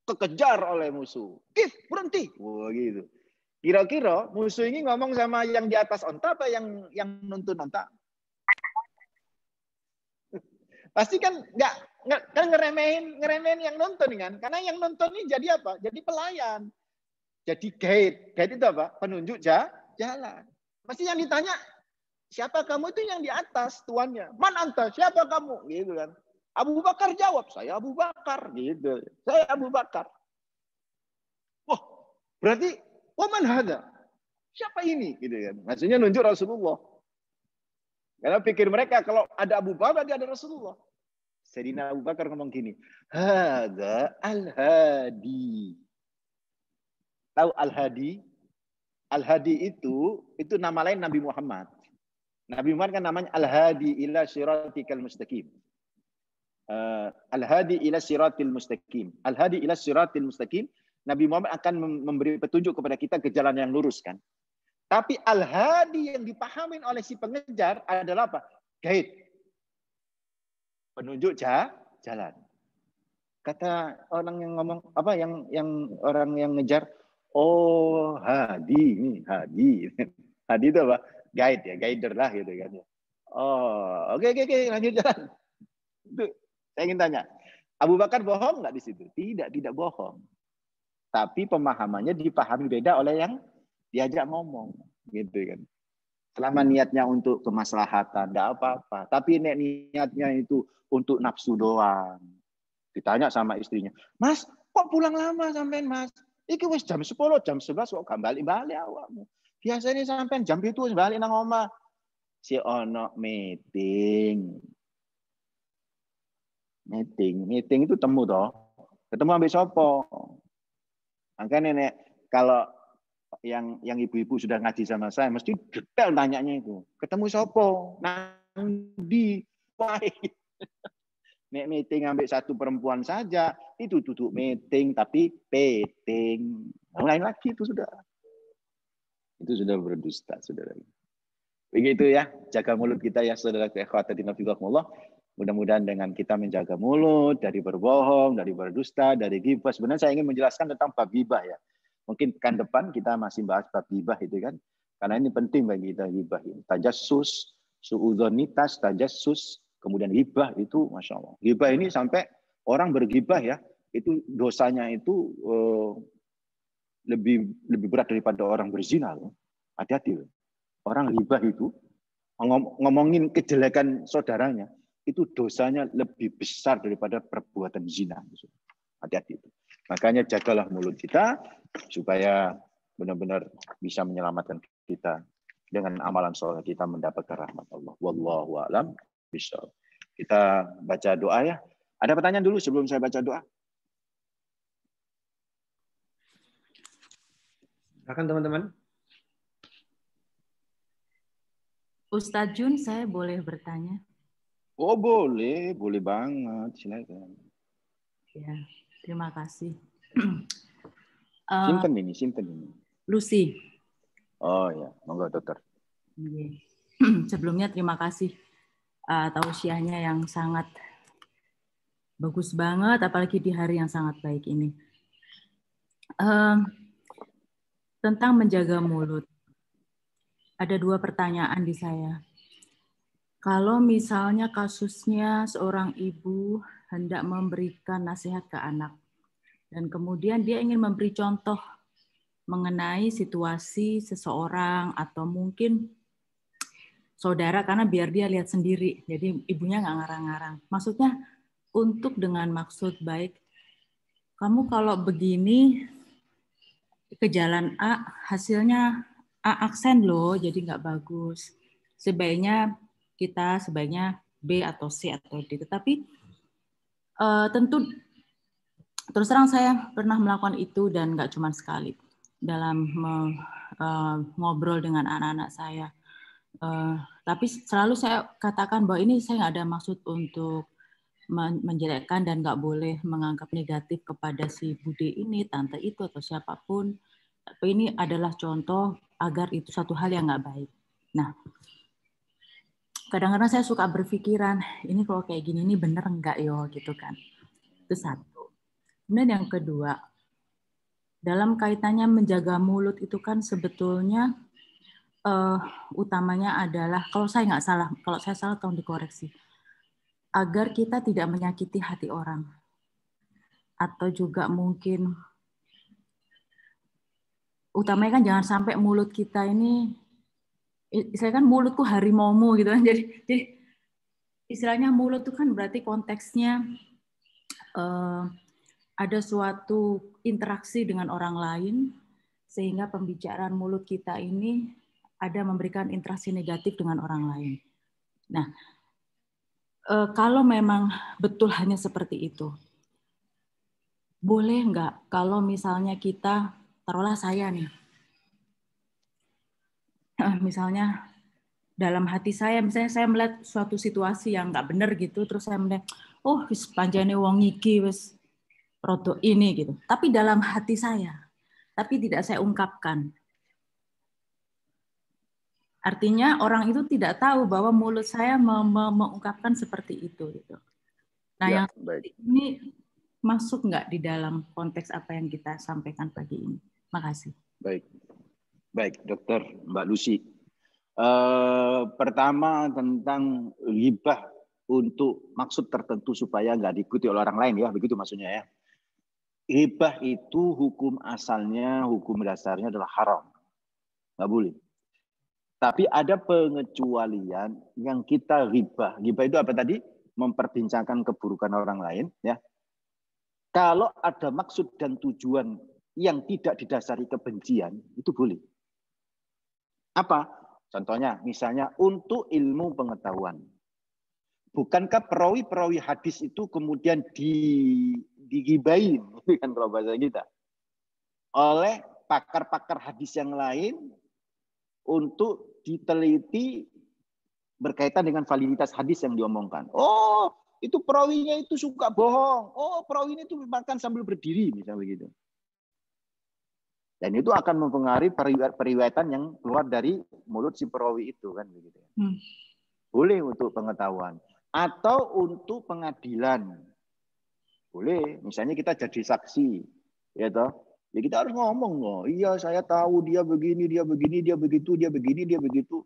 Speaker 1: Kekejar oleh musuh. Kif, berhenti. Wah gitu. Kira-kira musuh ini ngomong sama yang di atas onta apa yang nuntun onta? Pasti kan nggak kan ngeremehin yang nonton kan, karena yang nonton ini jadi apa? Jadi pelayan, jadi guide itu apa? Penunjuk jalan. Pasti yang ditanya siapa kamu itu yang di atas tuannya. Man anta, siapa kamu? Gitu kan. Abu Bakar jawab, saya Abu Bakar. Gitu. Saya Abu Bakar. Wah, berarti waman hada? Siapa ini? Gitu kan. Maksudnya nunjuk Rasulullah. Karena pikir mereka kalau ada Abu Bakar berarti ada Rasulullah. Sayyidina Abu Bakar ngomong gini, Hada Al-Hadi. Tahu Al-Hadi? Al-Hadi itu nama lain Nabi Muhammad. Nabi Muhammad kan namanya Al-Hadi ila siratikal mustaqim. Al-Hadi ila siratil mustaqim. Al-Hadi ila siratil mustaqim. Nabi Muhammad akan memberi petunjuk kepada kita ke jalan yang lurus kan. Tapi Al-Hadi yang dipahami oleh si pengejar adalah apa? Guide. Penunjuk jalan. Kata orang yang ngomong apa yang orang yang ngejar, oh Hadi ini Hadi. Hadi itu apa? Guide ya, guider lah gitu kan. Oh, oke, lanjut jalan. Itu saya ingin tanya, Abu Bakar bohong nggak di situ? Tidak bohong. Tapi pemahamannya dipahami beda oleh yang diajak ngomong, gitu kan. Selama niatnya untuk kemaslahatan, tidak apa-apa. Tapi niatnya itu untuk nafsu doang. Ditanya sama istrinya, Mas, kok pulang lama sampean Mas? Iki wis jam 10, jam 11 kok gak balik-balik awakmu. Biasanya sampean jam itu balik nang omah. Si ono meeting. Meeting itu temu toh. Ketemu ambek sopo. Makanya nek kalau yang ibu-ibu sudah ngaji sama saya mesti detail tanyanya itu. Ketemu sopo? Nang di nek meeting ambek satu perempuan saja itu duduk meeting tapi peting. Lain lagi itu sudah. Itu sudah berdusta, saudara. Begitu ya, jaga mulut kita ya, saudara ikhwatiddin fillah. Mudah-mudahan dengan kita menjaga mulut dari berbohong, dari berdusta, dari ghibah. Sebenarnya saya ingin menjelaskan tentang bab ghibah ya. Mungkin pekan depan kita masih bahas bab ghibah itu kan. Karena ini penting bagi kita ghibah ini. Tajassus, suudzonitas, tajassus, kemudian ghibah itu Masya Allah. Ghibah ini sampai orang berghibah ya, itu dosanya itu lebih berat daripada orang berzina. Hati-hati. Orang ghibah itu ngomongin kejelekan saudaranya, itu dosanya lebih besar daripada perbuatan zina. Hati-hati itu. Makanya jagalah mulut kita supaya benar-benar bisa menyelamatkan kita dengan amalan soleh kita mendapatkan rahmat Allah. Wallahu a'lam bishawab. Kita baca doa ya. Ada pertanyaan dulu sebelum saya baca doa?
Speaker 2: Silakan teman-teman.
Speaker 3: Ustadz Jun, saya boleh bertanya?
Speaker 1: Oh boleh banget, silakan.
Speaker 3: Ya, terima kasih.
Speaker 1: Sinten ini.
Speaker 3: Lucy.
Speaker 1: Oh ya, monggo dokter.
Speaker 3: Sebelumnya terima kasih tausiahnya yang sangat bagus banget, apalagi di hari yang sangat baik ini. Tentang menjaga mulut. Ada 2 pertanyaan di saya. Kalau misalnya kasusnya seorang ibu hendak memberikan nasihat ke anak, dan kemudian dia ingin memberi contoh mengenai situasi seseorang atau mungkin saudara, karena biar dia lihat sendiri, jadi ibunya nggak ngarang-ngarang. Maksudnya untuk dengan maksud baik, kamu kalau begini ke jalan A, hasilnya A aksen loh, jadi nggak bagus. Sebaiknya B atau C atau D. Tetapi tentu terus terang saya pernah melakukan itu dan nggak cuma sekali dalam ngobrol dengan anak-anak saya. Tapi selalu saya katakan bahwa ini saya nggak ada maksud untuk menjelekkan dan nggak boleh menganggap negatif kepada si bude ini, tante itu atau siapapun. Tapi ini adalah contoh agar itu satu hal yang nggak baik. Nah, kadang-kadang saya suka berpikiran, ini kalau kayak gini ini bener enggak yo gitu kan. Itu satu. Kemudian yang kedua, dalam kaitannya menjaga mulut itu kan sebetulnya utamanya adalah, kalau saya nggak salah, kalau saya salah tolong dikoreksi, agar kita tidak menyakiti hati orang. Atau juga mungkin, utamanya kan jangan sampai mulut kita ini, saya kan mulutku harimaumu gitu kan, jadi istilahnya mulut itu kan berarti konteksnya ada suatu interaksi dengan orang lain, sehingga pembicaraan mulut kita ini ada memberikan interaksi negatif dengan orang lain. Nah, kalau memang betul hanya seperti itu, boleh nggak kalau misalnya kita, taruhlah saya nih, misalnya dalam hati saya, misalnya saya melihat suatu situasi yang nggak benar gitu, terus saya melihat, oh wis panjane wong iki wis produk ini gitu. Tapi dalam hati saya, tapi tidak saya ungkapkan. Artinya orang itu tidak tahu bahwa mulut saya mengungkapkan seperti itu gitu. Nah,
Speaker 1: ya,
Speaker 3: yang baik. Ini masuk nggak di dalam konteks apa yang kita sampaikan pagi ini? Makasih.
Speaker 1: Baik, dokter Mbak Lucy. Pertama tentang ghibah untuk maksud tertentu supaya nggak diikuti oleh orang lain ya, begitu maksudnya ya. Ghibah itu hukum asalnya, hukum dasarnya adalah haram, nggak boleh. Tapi ada pengecualian yang kita ghibah. Ghibah itu apa tadi? Memperbincangkan keburukan orang lain ya. Kalau ada maksud dan tujuan yang tidak didasari kebencian, itu boleh. Apa? Contohnya, misalnya untuk ilmu pengetahuan. Bukankah perawi-perawi hadis itu kemudian digibain, kan kalau bahasa kita, oleh pakar-pakar hadis yang lain untuk diteliti berkaitan dengan validitas hadis yang diomongkan. Oh, itu perawinya itu suka bohong. Oh, perawinya itu makan sambil berdiri, misalnya begitu. Dan itu akan mempengaruhi periwayatan yang keluar dari mulut si perawi itu kan begitu. Boleh untuk pengetahuan atau untuk pengadilan. Boleh, misalnya kita jadi saksi, ya toh. Ya kita harus ngomong loh. Iya, saya tahu dia begini, dia begini, dia begitu, dia begini, dia begitu.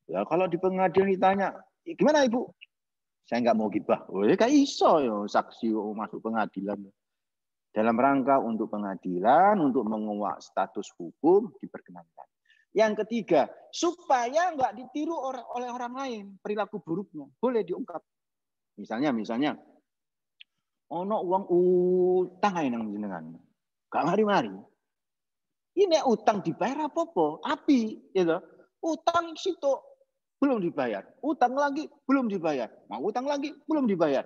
Speaker 1: Ya kalau di pengadilan ditanya, gimana Ibu? Saya nggak mau gibah. Boleh kayak iso ya saksi masuk pengadilan. Dalam rangka untuk pengadilan, untuk menguak status hukum diperkenankan. Yang ketiga, supaya nggak ditiru oleh orang lain perilaku buruknya, boleh diungkap. Misalnya, ono uang utang ae nang jenengan, gak mari-mari. Ini utang dibayar apa-apa? Api, gitu. Utang situ belum dibayar, utang lagi belum dibayar, mau utang lagi belum dibayar.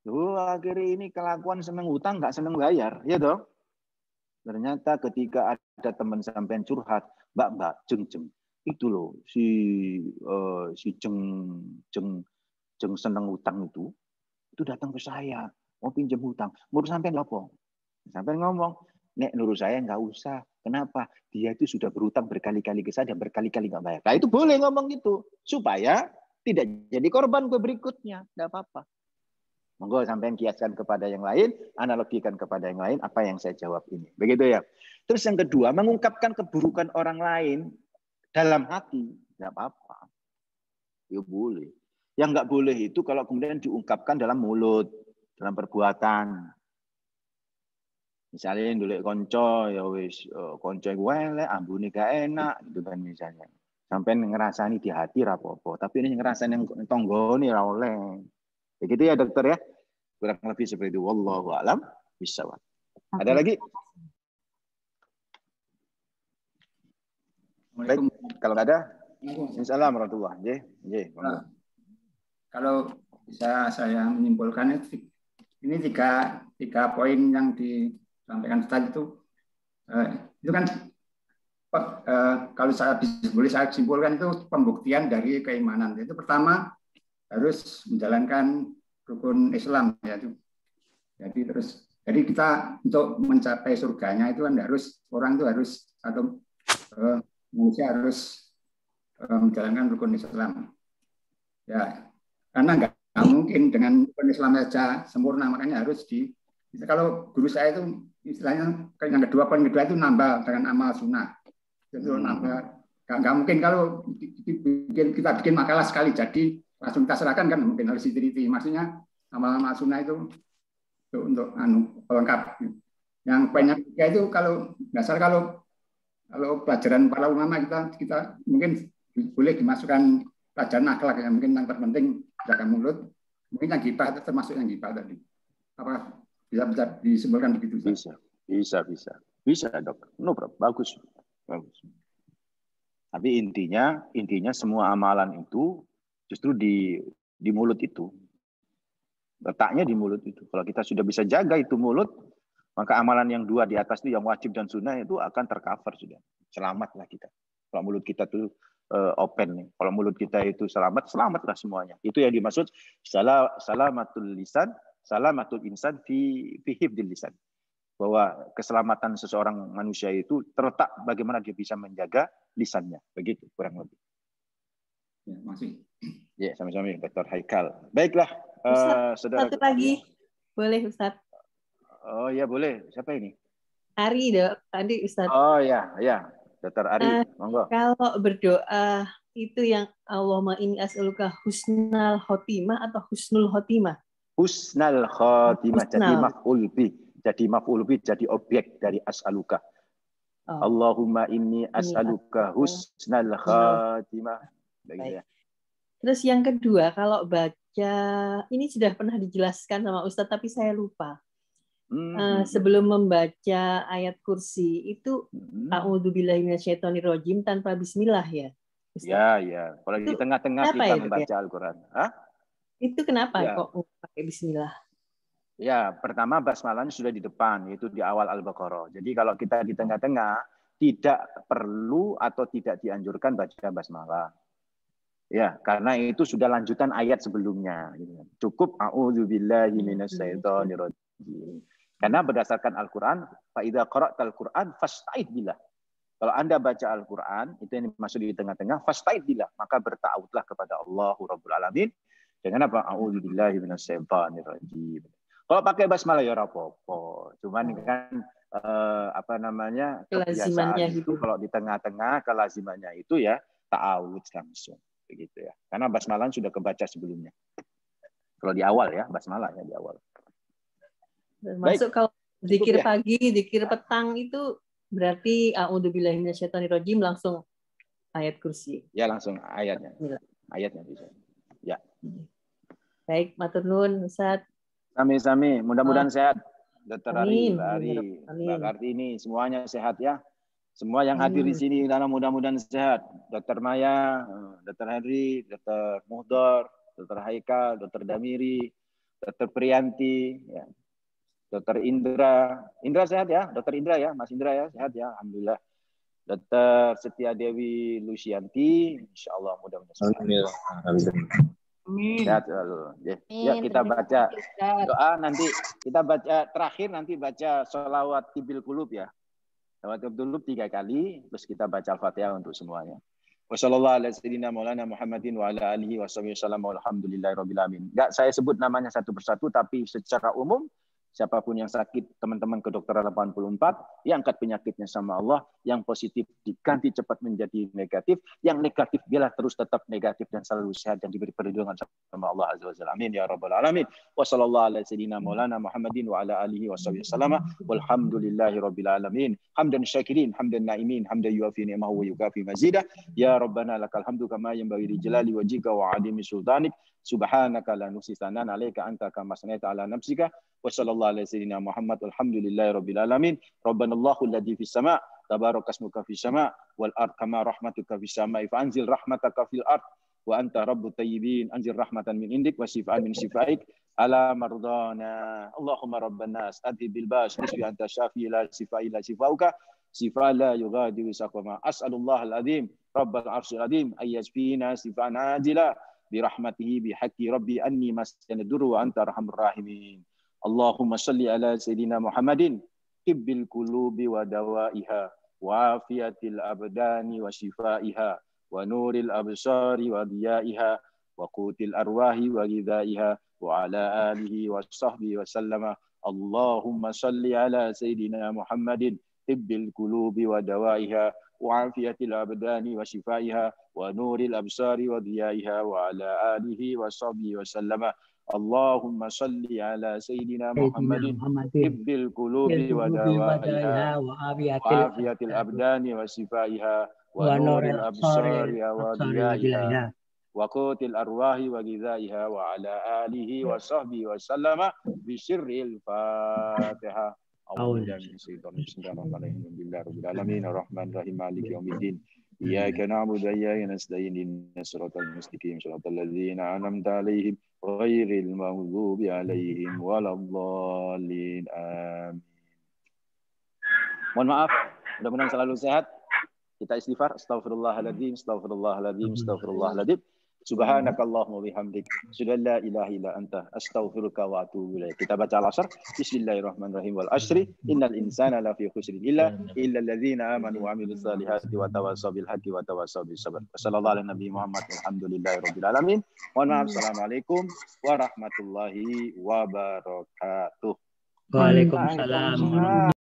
Speaker 1: Loh, akhirnya ini kelakuan seneng utang, nggak seneng bayar, ya toh? Ternyata ketika ada teman sampean curhat, mbak, jeng, itu loh si jeng seneng utang itu datang ke saya, mau pinjam utang, menurut sampean apa? Sampean ngomong, nek menurut saya nggak usah. Kenapa? Dia itu sudah berutang berkali-kali ke saya dan berkali-kali nggak bayar. Nah itu boleh ngomong gitu, supaya tidak jadi korban berikutnya, nggak apa-apa. Monggo sampean kiaskan kepada yang lain, analogikan kepada yang lain apa yang saya jawab ini. Begitu ya. Terus yang kedua, mengungkapkan keburukan orang lain dalam hati, enggak apa-apa. Ya boleh. Yang enggak boleh itu kalau kemudian diungkapkan dalam mulut, dalam perbuatan. Misalnya ndolek kanca ya wis kanca iku elek, ambune gak enak gitu kan misalnya. Sampean ngerasani di hati ra apa-apa, tapi ini ngerasani yang tonggone ra oleh. Begitu ya dokter ya, kurang lebih seperti itu. Wallahu a'lam bishawab. Ada lagi? Baik, kalau nggak ada, Assalamualaikum warahmatullahi wabarakatuh.
Speaker 4: Kalau bisa saya menyimpulkan ini tiga poin yang disampaikan tadi itu kan kalau boleh saya simpulkan itu pembuktian dari keimanan. Itu pertama harus menjalankan rukun Islam ya itu. Jadi kita untuk mencapai surganya itu kan orang itu harus atau manusia harus menjalankan rukun Islam. Ya, karena nggak mungkin dengan rukun Islam saja sempurna, makanya harus kalau guru saya itu istilahnya yang poin kedua itu nambah dengan amal sunnah. Itu nambah, nggak mungkin kalau kita bikin makalah sekali jadi langsung kita serahkan kan mungkin harus diteliti. Maksudnya amal sunnah itu untuk pelengkap. Yang banyak itu kalau dasar kalau pelajaran para ulama kita mungkin boleh dimasukkan pelajaran akhlak yang mungkin yang terpenting jaga mulut, mungkin yang gibah termasuk yang gibah tadi. Apa bisa disimpulkan begitu?
Speaker 1: Bisa dok. No problem. Bagus. Tapi intinya semua amalan itu justru di mulut itu. Letaknya di mulut itu. Kalau kita sudah bisa jaga itu mulut, maka amalan yang dua di atas itu yang wajib dan sunnah itu akan tercover sudah. Selamatlah kita. Kalau mulut kita tuh open nih. Kalau mulut kita itu selamatlah semuanya. Itu yang dimaksud salamatul lisan, salamatul insan fi hifdzil lisan. Bahwa keselamatan seseorang manusia itu terletak bagaimana dia bisa menjaga lisannya. Begitu kurang lebih.
Speaker 4: Ya, masih.
Speaker 1: Ya, sama-sama Dr. Haikal. Baiklah. Saudara
Speaker 5: satu lagi. Boleh Ustaz?
Speaker 1: Oh ya boleh. Siapa ini?
Speaker 5: Ari dok. Tadi Ustaz.
Speaker 1: Oh ya. Dr. Ari. Monggo.
Speaker 5: Kalau berdoa itu yang Allahumma inni as'aluka husnal khotimah atau husnul khotimah?
Speaker 1: Husnal khotimah. Jadi maf'ul bi jadi objek dari as'aluka. Allahumma inni as'aluka husnal khotimah. Baik.
Speaker 5: Terus yang kedua, kalau baca, ini sudah pernah dijelaskan sama Ustadz, tapi saya lupa. Sebelum membaca ayat kursi, itu a'udzubillahi minasyaitonirrajim tanpa bismillah ya? Ustadz?
Speaker 1: Ya. Kalau di tengah-tengah kita membaca Al-Quran.
Speaker 5: Itu kenapa kok pakai bismillah?
Speaker 1: Ya, pertama basmalahnya sudah di depan, yaitu di awal Al-Baqarah. Jadi kalau kita di tengah-tengah, tidak perlu atau tidak dianjurkan baca basmalah. Ya, karena itu sudah lanjutan ayat sebelumnya. Cukup a'udzubillahi minasyaitonirrajim. Karena berdasarkan Al-Quran, fa idza qara'tal Qur'an fasta'id billah. Kalau Anda baca Al-Quran, itu yang dimaksud di tengah-tengah, fasta'id billah, maka berta'awudlah kepada Allahu Rabbul Alamin dengan apa? A'udzubillahi minasyaitonir rajim. Kalau pakai basmalah ya rapopo. Cuman kan kebiasaan itu kalau di tengah-tengah kelazimannya itu ya ta'awud langsung begitu ya. Karena basmalah sudah kebaca sebelumnya. Kalau di awal ya, basmalah ya di awal.
Speaker 5: Masuk kalau zikir pagi, zikir petang itu berarti a'udzubillahi minasyaitonirrajim langsung ayat kursi.
Speaker 1: Ya langsung ayatnya. Ayatnya bisa. Ya.
Speaker 5: Baik, matur nuwun Ustaz.
Speaker 1: Sami-sami, mudah-mudahan sehat. Dr. Ari, Mbak Ari, Mbak Kartini, semuanya sehat ya. Semua yang hadir di sini mudah-mudahan sehat. Dr. Maya, Dr. Henry, Dr. Muhdor, Dr. Haikal, Dr. Damiri, Dr. Priyanti, ya. Dr. Indra. Indra sehat ya? Dr. Indra ya? Mas Indra ya? Sehat ya? Alhamdulillah. Dr. Setia Dewi Lucianti, insya Allah mudah-mudahan sehat.
Speaker 3: Amin.
Speaker 1: Sehat selalu. Ya, kita baca doa nanti. Kita baca terakhir nanti baca sholawat tibil kulub ya. Sholawat tibil kulub 3 kali. Terus kita baca Al-Fatihah untuk semuanya. Wassallallahu ala sayyidina maulana Muhammadin wa ala alihi wasallam walhamdulillahirabbil alamin. Enggak saya sebut namanya satu persatu, tapi secara umum siapapun yang sakit, teman-teman ke dokter 84, yang angkat penyakitnya sama Allah, yang positif diganti cepat menjadi negatif, yang negatif biarlah terus tetap negatif dan selalu sehat dan diberi perlindungan sama Allah Azza wa Jalla. Amin ya rabbal alamin. Wassallallahu ala sayyidina maulana Muhammadin wa ala alihi wasallam walhamdulillahi rabbil alamin. Hamdan syakirin, hamdan naimin, hamdan yuafi ni'amahu wa yukafi mazidah. Ya rabbana lakal hamdu kama yanbaghi li jalali wajhika wa 'azimi sultanik. Subhanaka la nuhsi tsanan 'alaika anta kama sanaita 'ala nafsika. Wa sallallahu ala sayyidina Muhammad walhamdulillahi rabbil alamin. Rabbanallahu alladzi fis sama' tabarakasmuka fis sama' wal ard kama rahmatuka fis sama'i fa anzil rahmataka fil ard wa anta rabbut tayyibin anzil rahmatan min indik wa shifaan min shifaik ala mardana. Allahumma rabban nas adhibil ba's nisfi anta syafi la shifa illa shifauka shifa la yughadiru saqama. As'alullahal azim rabbal arsyil azim ayyashfina shifaan ajila bi rahmatihi bi haqqi rabbi anni masyanaduru wa anta arhamur rahimin. Allahumma salli ala sayyidina Muhammadin tibbil qulubi wa dawaiha wa afiyatil abdani wa shifaiha wa nuril absari wa diyaiha wa qutil arwahi wa ghidaiha wa ala alihi wa sahbihi wa sallama. Allahumma salli ala sayyidina Muhammadin tibbil qulubi wa dawaiha wa afiyatil abdani wa shifaiha wa nuril absari wa diyaiha wa ala alihi wa sahbihi wa sallama. Allahumma salli ala sayyidina Muhammadin tibbil qulubi wa dawaiha wa afiyatil abdani wa shifaiha wa nuril absari wa diyaiha wa qutil arwahi wa ghidaiha wa ala alihi wa sahbihi wa sallama bi sirril Fatihah. Bismillahirrahmanirrahim. Alamin arrahmanir rahim maliki yaumiddin. Iyyaka na'budu wa iyyaka nasta'in ihdinas siratal mustaqim siratal ladzina an'amta 'alaihim ghairil maghdubi 'alaihim waladdallin. Amin. Mohon maaf, mudah-mudahan selalu sehat. Kita istighfar, astaghfirullahaladzim, astaghfirullahaladzim, astaghfirullahaladzim. Subhanakallahumma bihamdik, asyhadu an la ilaha illa anta, astaghfiruka wa atubu ilaik. Kita baca al-asr. Bismillahirrahmanirrahim. Wal asri innal insana lafi khusrin illa alladzina amanu wa 'amilus solihati wa tawassaw bil haqqi wa tawassaw bis sabr. Wassallallahu ala nabi Muhammad walhamdulillahirabbil alamin. Mohon maaf. Assalamualaikum warahmatullahi wabarakatuh.
Speaker 2: Waalaikumsalam.